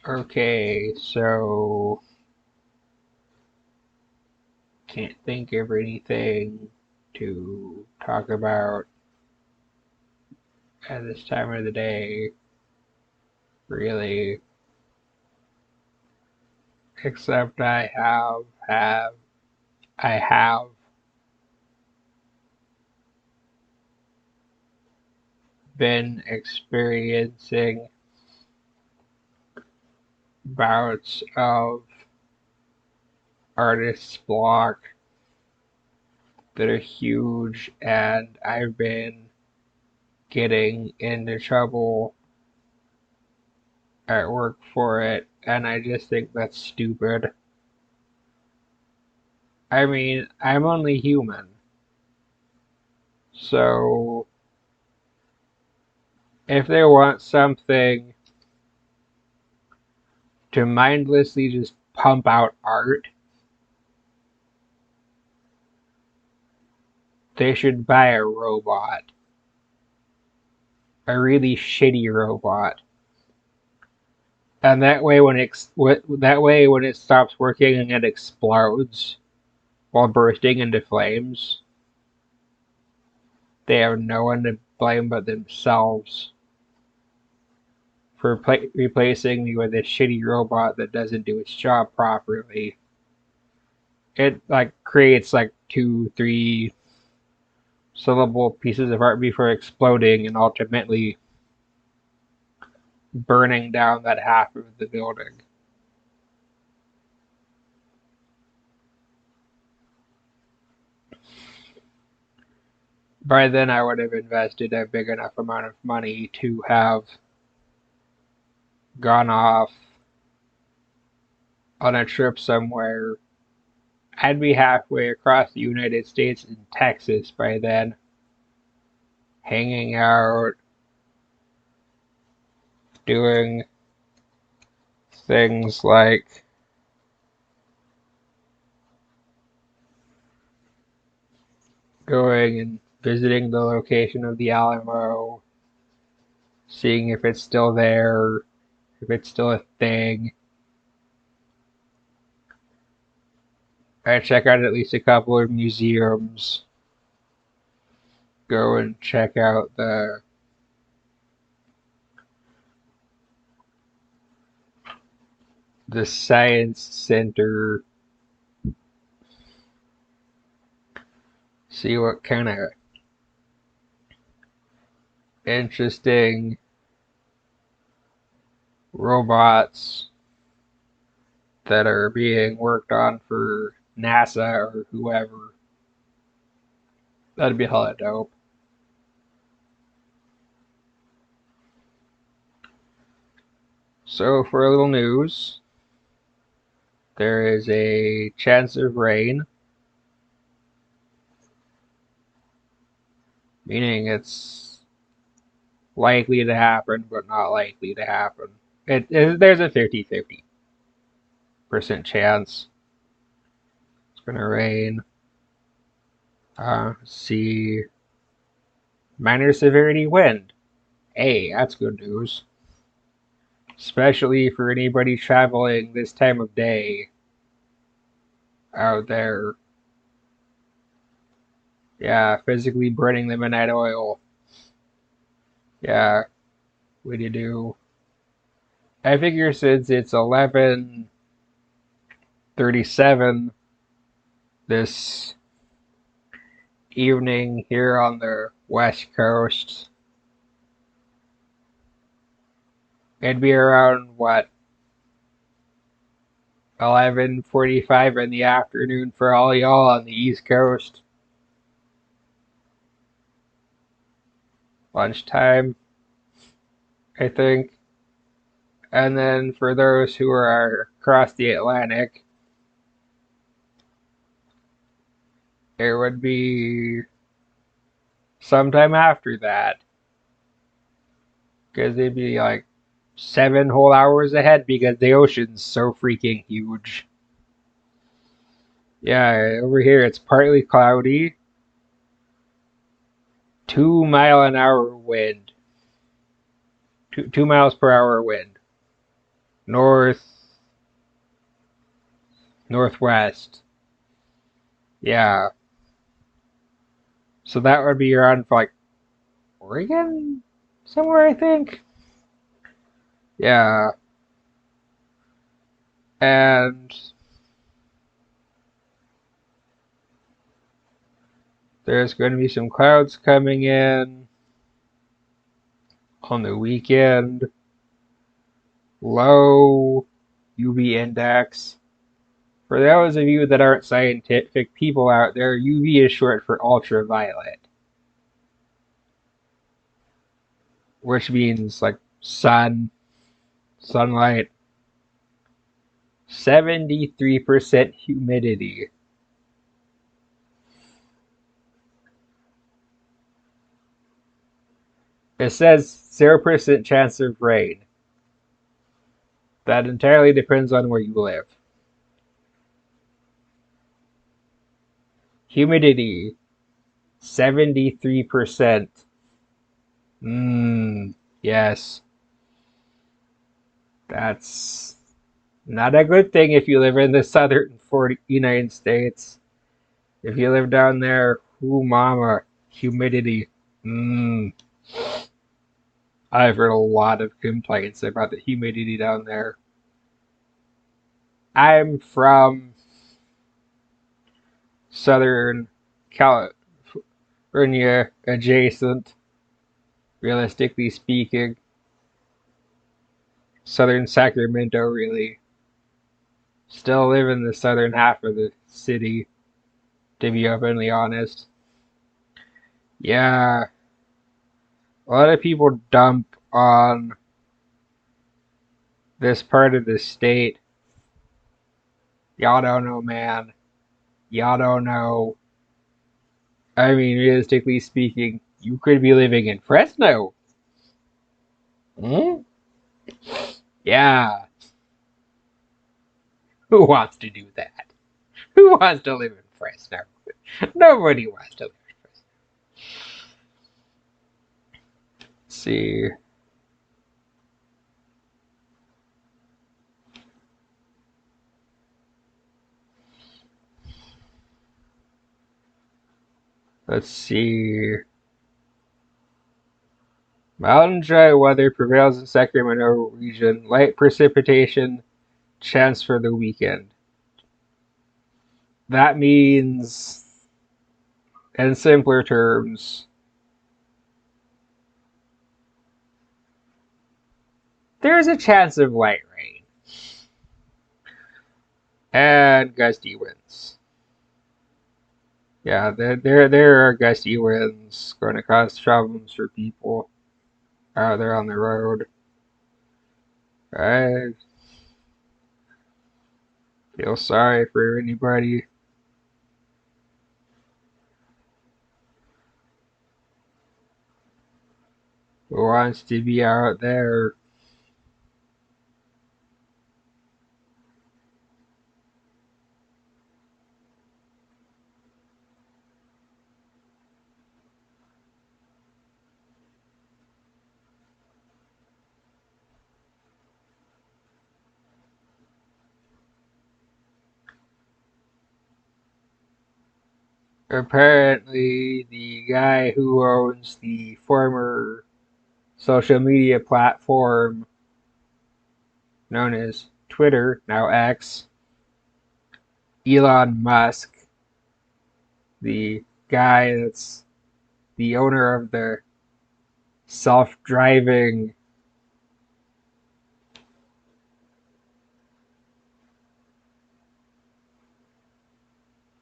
Okay, so can't think of anything to talk about at this time of the day, really, except I have been experiencing bouts of artist's block that are huge, and I've been getting into trouble at work for it, and I just think that's stupid. I mean, I'm only human, so if they want something to mindlessly just pump out art, they should buy a robot, a really shitty robot, and that way when it stops working and it explodes while bursting into flames, they have no one to blame but themselves for replacing me with a shitty robot that doesn't do its job properly. It like creates like two, three syllable pieces of art before exploding and ultimately burning down that half of the building. By then, I would have invested a big enough amount of money to have gone off on a trip somewhere. I'd be halfway across the United States in Texas by then, hanging out, doing things like going and visiting the location of the Alamo, seeing if it's still there, if it's still a thing. I check out at least a couple of museums, go and check out the science center, see what kind of interesting robots that are being worked on for NASA or whoever. That'd be hella dope. So, for a little news, there is a chance of rain, meaning it's likely to happen, but not likely to happen. There's a 50-50% chance it's going to rain. See, minor severity wind. Hey, that's good news. Especially for anybody traveling this time of day out there. Yeah, physically burning the midnight oil. Yeah, what do you do? I figure since it's 11:37 this evening here on the West Coast, it'd be around what 11:45 in the afternoon for all y'all on the East Coast. Lunchtime, I think. And then for those who are across the Atlantic, it would be sometime after that. Because they'd be like 7 whole hours ahead because the ocean's so freaking huge. Yeah, over here it's partly cloudy, 2 mile an hour wind, 2 miles per hour wind. northwest. Yeah. So that would be around for like Oregon somewhere, I think. Yeah. And there's going to be some clouds coming in on the weekend. Low UV index. For those of you that aren't scientific people out there, UV is short for ultraviolet, which means like sunlight. 73% humidity. It says 0% chance of rain. That entirely depends on where you live. Humidity, 73%. Yes. That's not a good thing if you live in the southern United States. If you live down there, ooh mama, humidity. Mmm. I've heard a lot of complaints about the humidity down there. I'm from Southern California adjacent, realistically speaking. Southern Sacramento, really. Still live in the southern half of the city, to be openly honest. Yeah, a lot of people dump on this part of the state. Y'all don't know, man. Y'all don't know. I mean, realistically speaking, you could be living in Fresno. Hmm? Yeah. Who wants to do that? Who wants to live in Fresno? Nobody wants to live in Fresno. Let's see. Let's see. Mild and dry weather prevails in Sacramento region. Light precipitation chance for the weekend. That means, in simpler terms, there's a chance of light rain and gusty winds. Yeah, there are gusty winds going to cause problems for people out there on the road. I feel sorry for anybody who wants to be out there. Apparently, the guy who owns the former social media platform known as Twitter, now X, Elon Musk, the guy that's the owner of the self-driving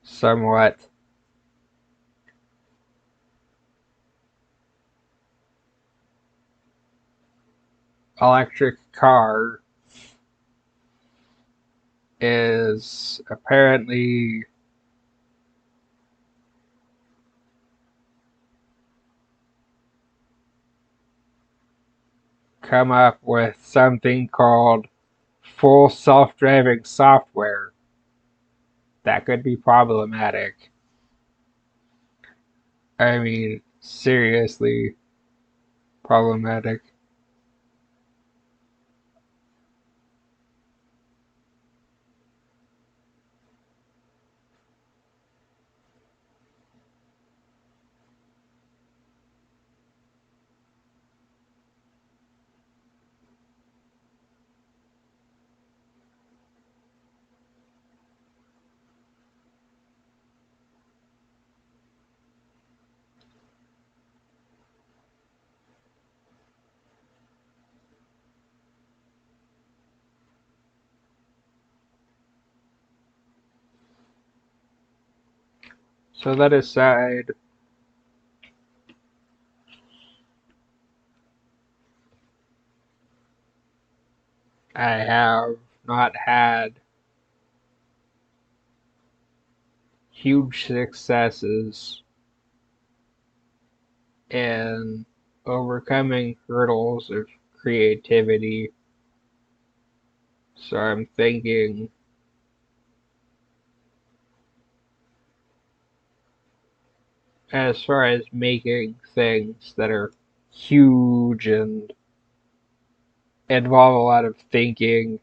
somewhat electric car is apparently come up with something called full self-driving software that could be problematic. I mean, seriously problematic. So that aside, I have not had huge successes in overcoming hurdles of creativity. So I'm thinking, as far as making things that are huge and involve a lot of thinking,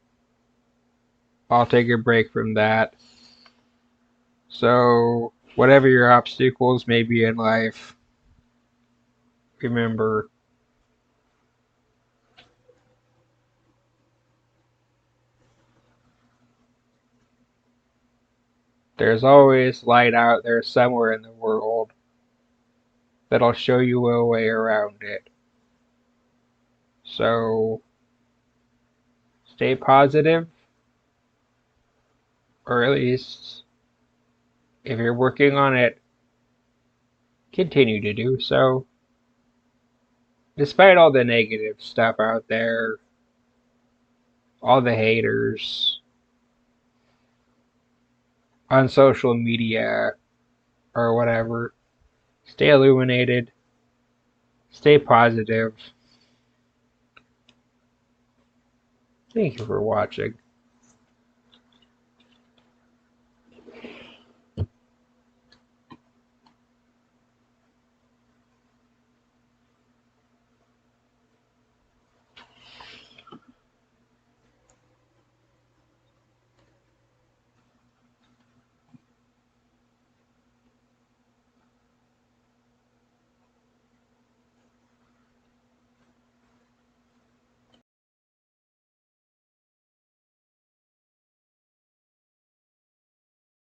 I'll take a break from that. So, whatever your obstacles may be in life, remember there's always light out there somewhere in the world that'll show you a way around it. So, stay positive, or at least if you're working on it, continue to do so. Despite all the negative stuff out there, all the haters on social media or whatever, stay illuminated, stay positive. Thank you for watching.